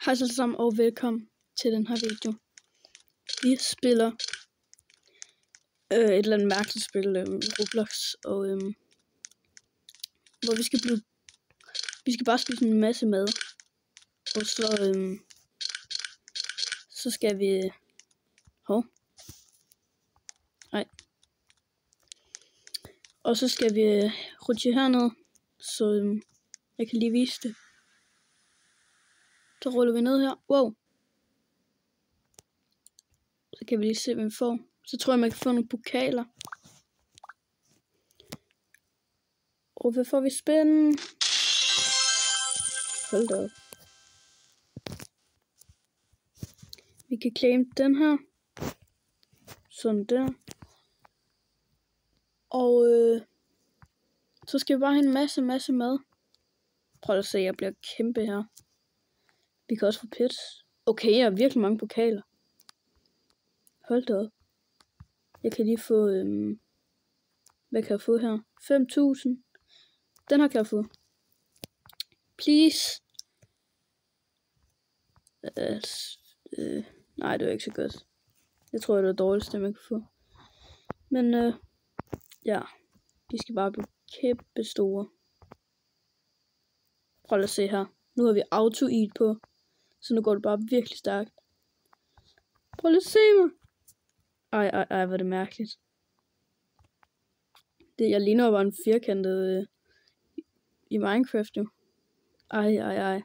Hej alle sammen og velkommen til den her video. Vi spiller et eller andet mærkeligt spil, Roblox, og hvor vi skal bare spise en masse mad, og så skal vi, og så skal vi rutsche herned, så jeg kan lige vise det. Så ruller vi ned her. Wow. Så kan vi lige se, hvad vi får. Så tror jeg, man kan få nogle pokaler. Og hvad får vi spændende? Hold da op. Vi kan claim den her. Sådan der. Og så skal vi bare have en masse mad. Prøv at se, jeg bliver kæmpe her. Vi kan også få pets. Okay, jeg har virkelig mange pokaler. Hold da op. Jeg kan lige få, hvad kan jeg få her? 5.000. Den her kan jeg få. Please. Nej, det var ikke så godt. Jeg tror, det er det dårligste, man kan få. Men ja, de skal bare blive kæmpe store. Prøv lige at se her. Nu har vi auto-eat på. Så nu går det bare virkelig stærkt. Prøv lige at se mig. Ej, hvor er det mærkeligt. Jeg ligner bare en firkantet i Minecraft jo. Ej.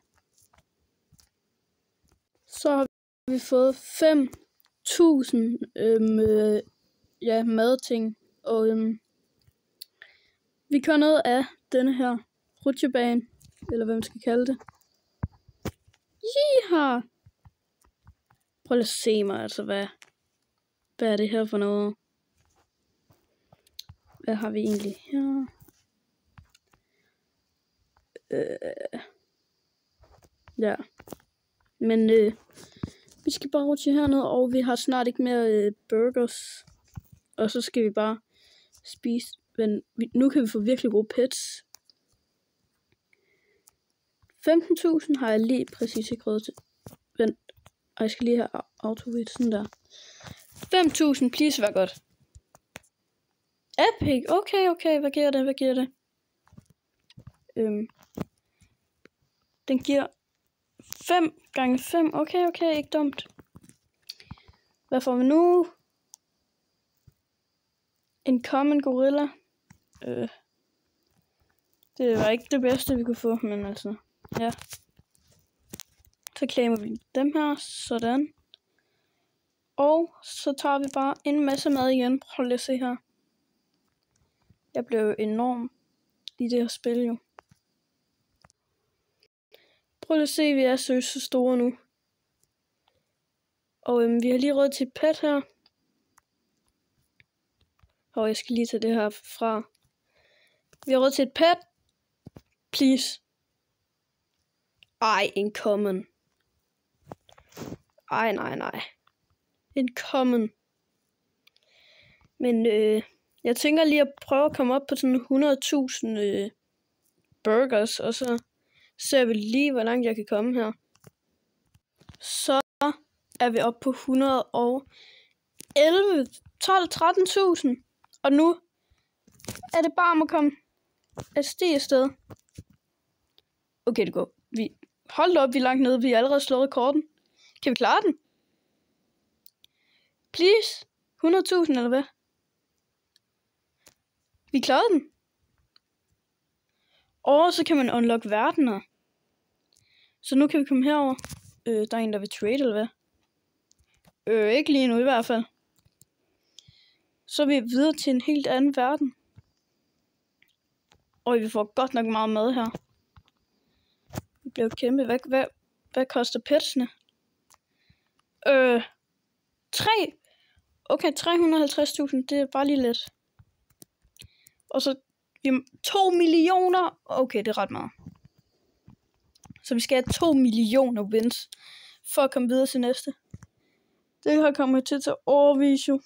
Så har vi fået 5.000 madting. Og vi kører ned af denne her rutsjebane. Eller hvad man skal kalde det. Yeehaw! Prøv lige at se mig, altså hvad er det her for noget? Hvad har vi egentlig her? Ja. Men vi skal bare rutsche herned, og vi har snart ikke mere burgers. Og så skal vi bare spise. Men nu kan vi få virkelig gode pets. 15.000 har jeg lige præcis ikke råd til. Vent. Og jeg skal lige have auto-hit sådan der. 5.000, please, vær godt. Epic, okay, hvad giver det? Den giver 5 gange 5, okay, ikke dumt. Hvad får vi nu? En common gorilla. Det var ikke det bedste, vi kunne få, men altså, ja. Så claimer vi dem her, sådan. Og så tager vi bare en masse mad igen. Prøv lige at se her. Jeg blev jo enorm i det her spil jo. Prøv lige at se, vi er så store nu. Og vi har lige råd til et pet her. Og jeg skal lige tage det her fra. Vi har råd til et pet. Please. Ej, en common. Ej, nej. En common. Men jeg tænker lige at prøve at komme op på sådan 100.000 burgers, og så ser vi lige, hvor langt jeg kan komme her. Så er vi oppe på 111, 12, 13.000. Og nu er det bare om at komme afsted. Okay, det går. Hold op, vi er langt nede. Vi er allerede slået rekorden. Kan vi klare den? Please? 100.000 eller hvad? Vi klarede den. Og så kan man unlock verdener. Så nu kan vi komme herover. Der er en, der vil trade, eller hvad? Ikke lige nu i hvert fald. Så er vi videre til en helt anden verden. Og vi får godt nok meget mad her. Det bliver kæmpe. Hvad koster petsene? 350.000, det er bare lige lidt. Og så 2 millioner. Okay, det er ret meget. Så vi skal have 2 millioner wins for at komme videre til næste. Det her kommer til at tage overvis jo.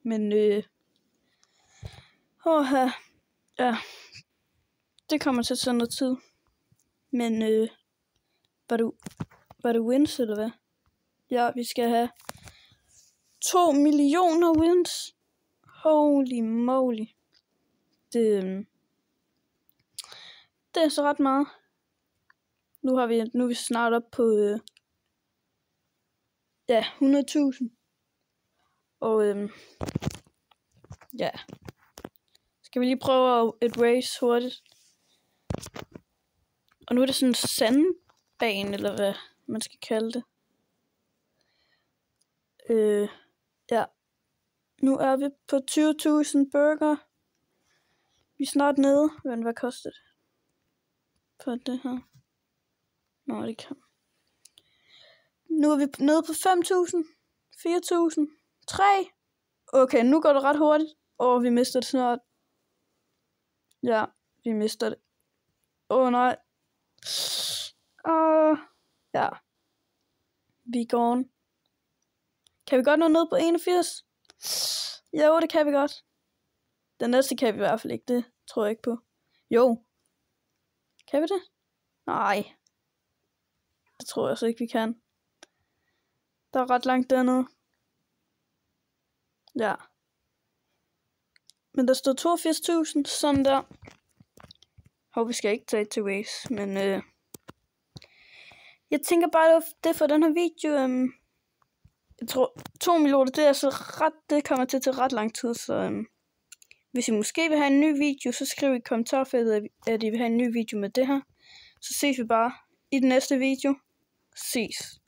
Men ja, det kommer til at tage noget tid. Men Var det wins, eller hvad? Ja, vi skal have 2 millioner wins. Holy moly. Det er så ret meget. Nu er vi snart op på 100.000. Og ja. Skal vi lige prøve et race hurtigt. Og nu er det sådan en sandbane, eller hvad man skal kalde det. Ja. Nu er vi på 20.000 burger. Vi er snart nede. Hvad koster det? For det her. Nå, det kan. Nu er vi nede på 5.000. 4.000. 3. Okay, nu går det ret hurtigt. Og vi mister det snart. Ja, vi mister det. Nej. Ja. Vi er gone. Kan vi godt nå ned på 81? Jo, det kan vi godt. Den næste kan vi i hvert fald ikke. Det tror jeg ikke på. Jo. Kan vi det? Nej. Det tror jeg så ikke, vi kan. Der er ret langt dernede. Ja. Men der står 82.000. Sådan der. Håber vi skal ikke tage til race. Men jeg tænker bare, det for den her video. Jeg tror 2 millioner, det er så ret. Det kommer til at tage ret lang tid. Så hvis I måske vil have en ny video, så skriv i kommentarfeltet, at I vil have en ny video med det her. Så ses vi bare i den næste video. Ses.